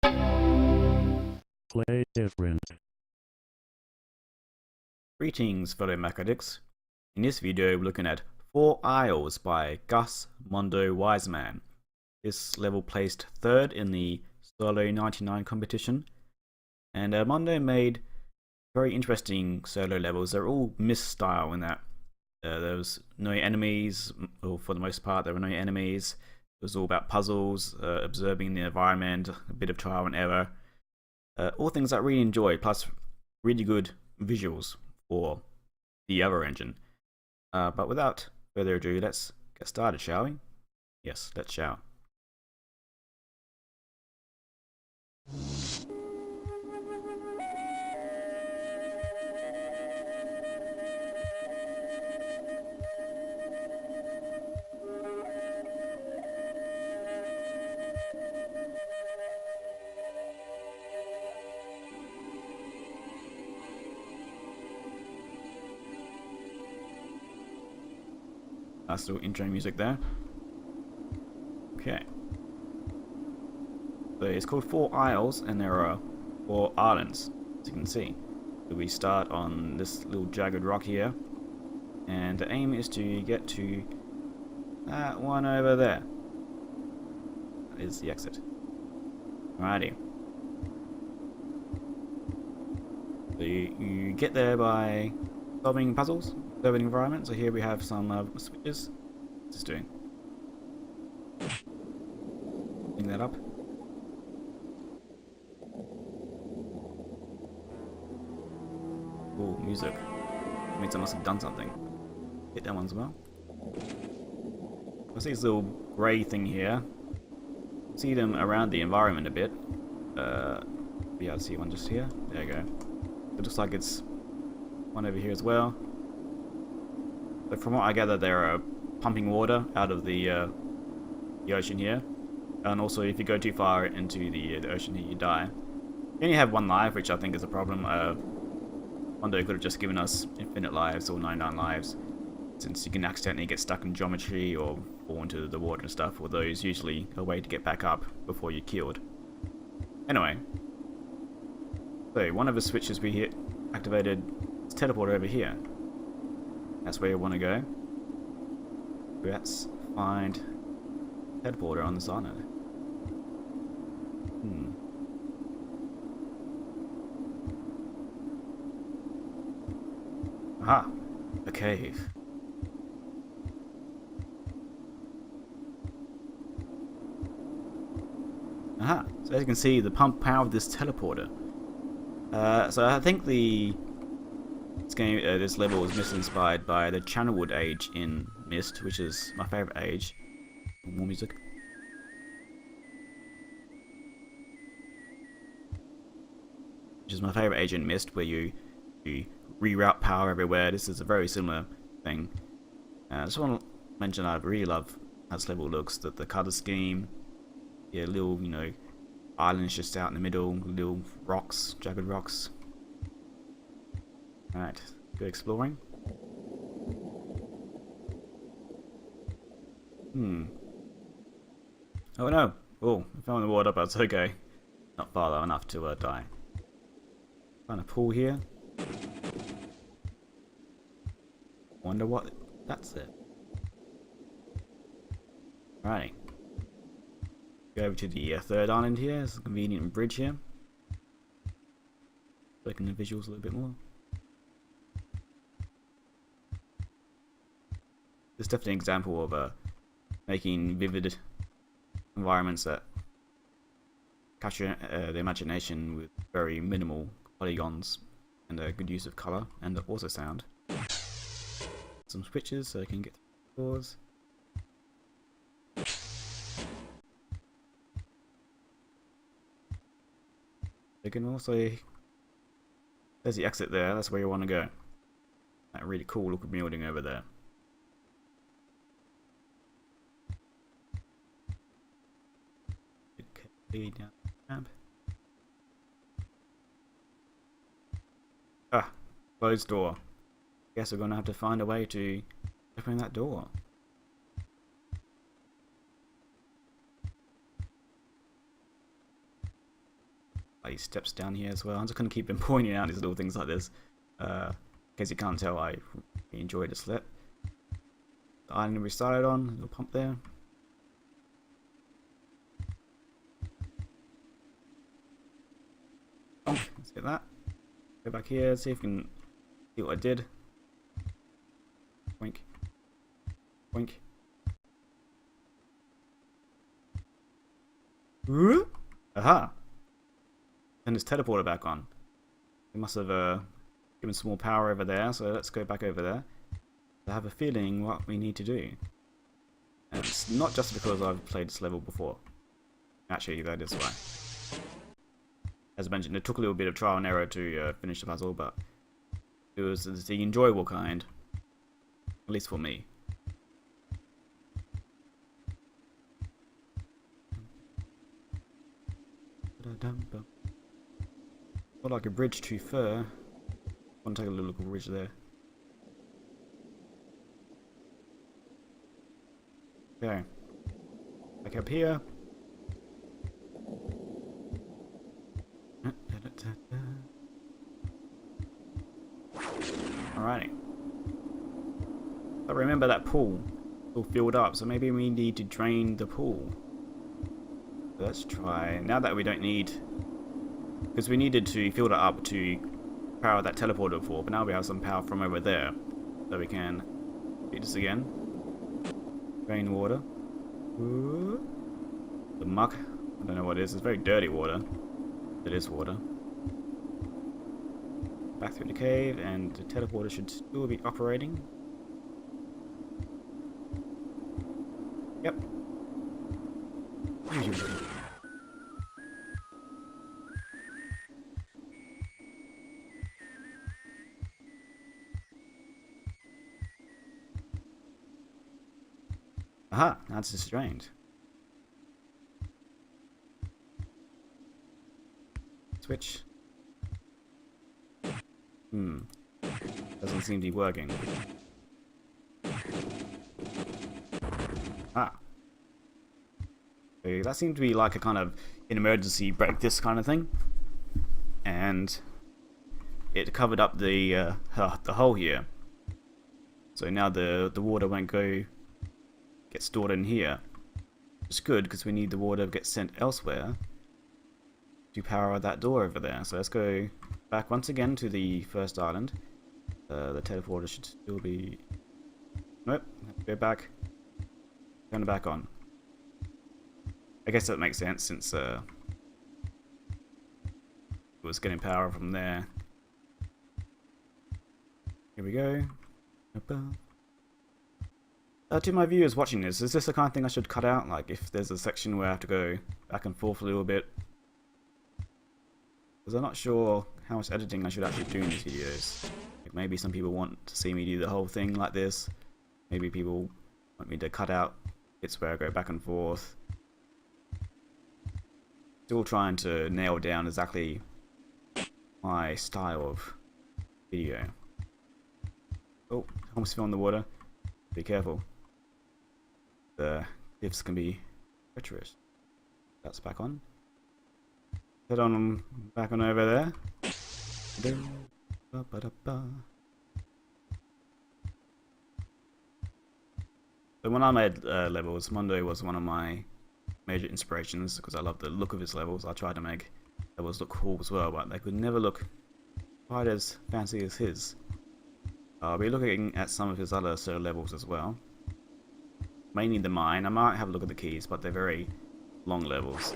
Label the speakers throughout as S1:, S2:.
S1: Play different.
S2: Greetings, fellow mechanics. In this video, we're looking at 4 Isles by Gus Mondo Wiseman. This level placed 3rd in the Solo 99 competition, and Mondo made very interesting solo levels. They're all Myst style in that there was no enemies, or for the most part there were no enemies. It was all about puzzles, observing the environment, a bit of trial and error. All things that I really enjoyed, plus really good visuals for the Avara engine. But without further ado, let's get started, shall we? Yes, let's shall. Nice little intro music there. Okay. So it's called 4 Isles, and there are 4 islands, as you can see. So we start on this little jagged rock here, and the aim is to get to that one over there. That is the exit. Alrighty. So you get there by solving puzzles, observing the environment. So here we have some switches. What's this doing? Bring that up. Oh, music. That means I must have done something. Hit that one as well. I see this little grey thing here. See them around the environment a bit. Yeah, I see one just here. There you go. It looks like it's one over here as well. But from what I gather, they're pumping water out of the ocean here. And also, if you go too far into the ocean here, you die. You only have 1 life, which I think is a problem. Mondo could have just given us infinite lives or 99 lives, since you can accidentally get stuck in geometry or fall into the water and stuff, although it's usually a way to get back up before you're killed. Anyway, so one of the switches we hit activated this teleporter over here. That's where you want to go. Let's find teleporter on this island. Aha! A cave. Aha! So as you can see, the pump powered this teleporter. So I think this level was Myst-inspired by the Channelwood age in Myst, which is my favourite age. More music. Which is my favourite age in Myst, where you reroute power everywhere. This is a very similar thing. I just want to mention I really love how this level looks. That the colour scheme, yeah, little islands just out in the middle, little rocks, jagged rocks. Alright, go exploring. Oh no! Oh, I fell in the water, but it's okay. Not far though enough to die. Find a pool here. Wonder what that's it. Right. Go over to the 3rd island here. There's a convenient bridge here. Looking at the visuals a little bit more. This is definitely an example of making vivid environments that capture the imagination with very minimal polygons and a good use of colour and also sound. Some switches so I can get through doors. You can also, there's the exit there, that's where you want to go. That really cool looking building over there. Okay, down the ramp. Ah, closed door. Guess we're gonna have to find a way to open that door. These steps down here as well. I'm just gonna keep them pointing out these little things like this. In case you can't tell, I enjoy this let. The island we started on, little pump there. Let's get that. Go back here, see if we can see what I did. Boink. Boink. Aha! Turn this teleporter back on. It must have given some more power over there, so let's go back over there. I have a feeling what we need to do. And it's not just because I've played this level before. Actually, that is why. As I mentioned, it took a little bit of trial and error to finish the puzzle, but it was the enjoyable kind. At least for me. Not like a bridge too far. I want to take a little look at the bridge there. Okay. Back up here. Alrighty. I remember that pool all filled up, so maybe we need to drain the pool. Let's try. Now that we don't need, because we needed to fill that up to power that teleporter before, but now we have some power from over there, so we can do this again. Drain water. Ooh. The muck. I don't know what it is. It's very dirty water. It is water. Back through the cave, and the teleporter should still be operating. Yep. Aha, that's just drained. Switch. Doesn't seem to be working. Ah. So that seemed to be like a kind of an emergency break this kind of thing. And it covered up the hole here. So now the water won't get stored in here. It's good because we need the water to get sent elsewhere to power that door over there. So let's go back once again to the first island. The teleporter should still be... Nope, go back. Turn it back on. I guess that makes sense since it was getting power from there. Here we go. To my viewers watching this, is this the kind of thing I should cut out? Like if there's a section where I have to go back and forth a little bit? Because I'm not sure how much editing I should actually do in these videos. Like maybe some people want to see me do the whole thing like this. Maybe people want me to cut out bits where I go back and forth. Still trying to nail down exactly my style of video. Oh, almost fell in the water. Be careful. The cliffs can be treacherous. That's back on. Head on back on over there. So when I made levels, Mondo was one of my major inspirations because I love the look of his levels. I tried to make levels look cool as well, but they could never look quite as fancy as his. I'll be looking at some of his other solo levels as well. Mainly the mine. I might have a look at the keys, but they're very long levels.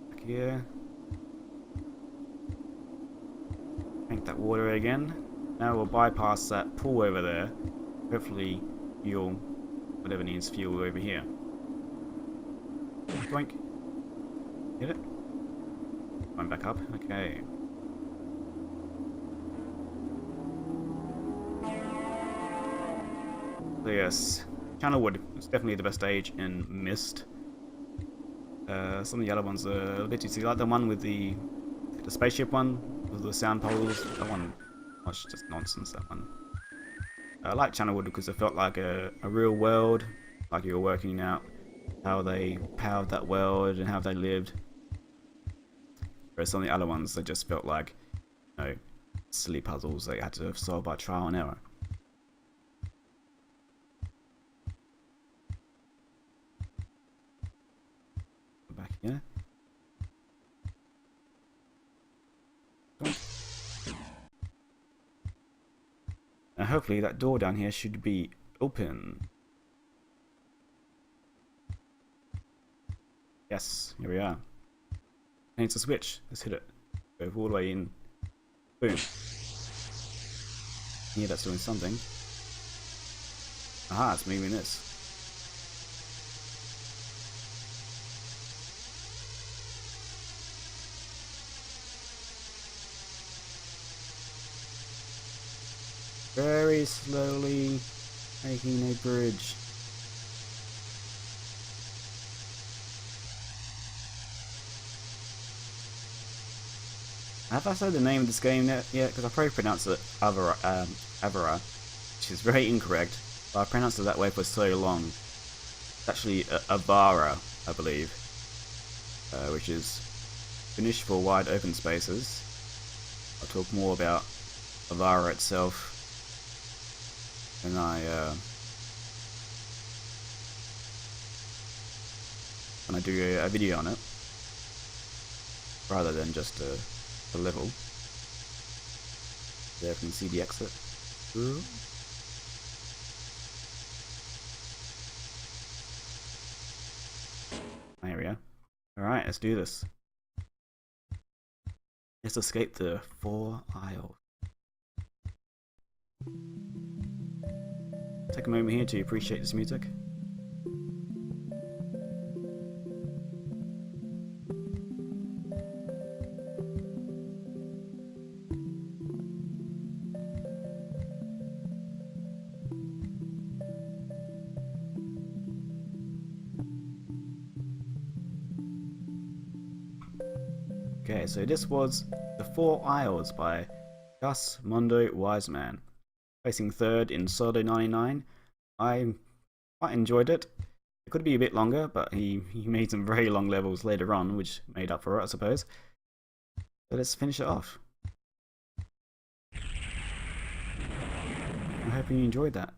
S2: Back here. Drink that water again. Now we'll bypass that pool over there. Hopefully fuel whatever needs fuel over here. Boink. Hit it. Going back up. Okay. So yes, Channelwood is definitely the best stage in Mist. Some of the other ones are a bit easy, like the one with the spaceship one, with the sound poles. That one was just nonsense, that one. I like Channelwood because it felt like a real world, like you were working out how they powered that world and how they lived. Whereas some of the other ones, they just felt like, you know, silly puzzles they had to solve by trial and error. Back here. And hopefully that door down here should be open. Yes, here we are. And it's a switch. Let's hit it. Go all the way in. Boom. Yeah, that's doing something. Aha, it's moving this. Very slowly making a bridge. Have I said the name of this game yet? Because I probably pronounced it Avara, which is very incorrect, but I pronounced it that way for so long. It's actually Avara, I believe, which is Finnish for wide open spaces. I'll talk more about Avara itself when I do a video on it, rather than just a level. There you can see the exit. Ooh. There we go. Alright, let's do this. Let's escape the 4 Isles. Take a moment here to appreciate this music. Okay, so this was The 4 Isles by Mondo Wiseman. Placing third in Solo 99. I quite enjoyed it. It could be a bit longer, but he made some very long levels later on, which made up for it, I suppose. So let's finish it off. I hope you enjoyed that.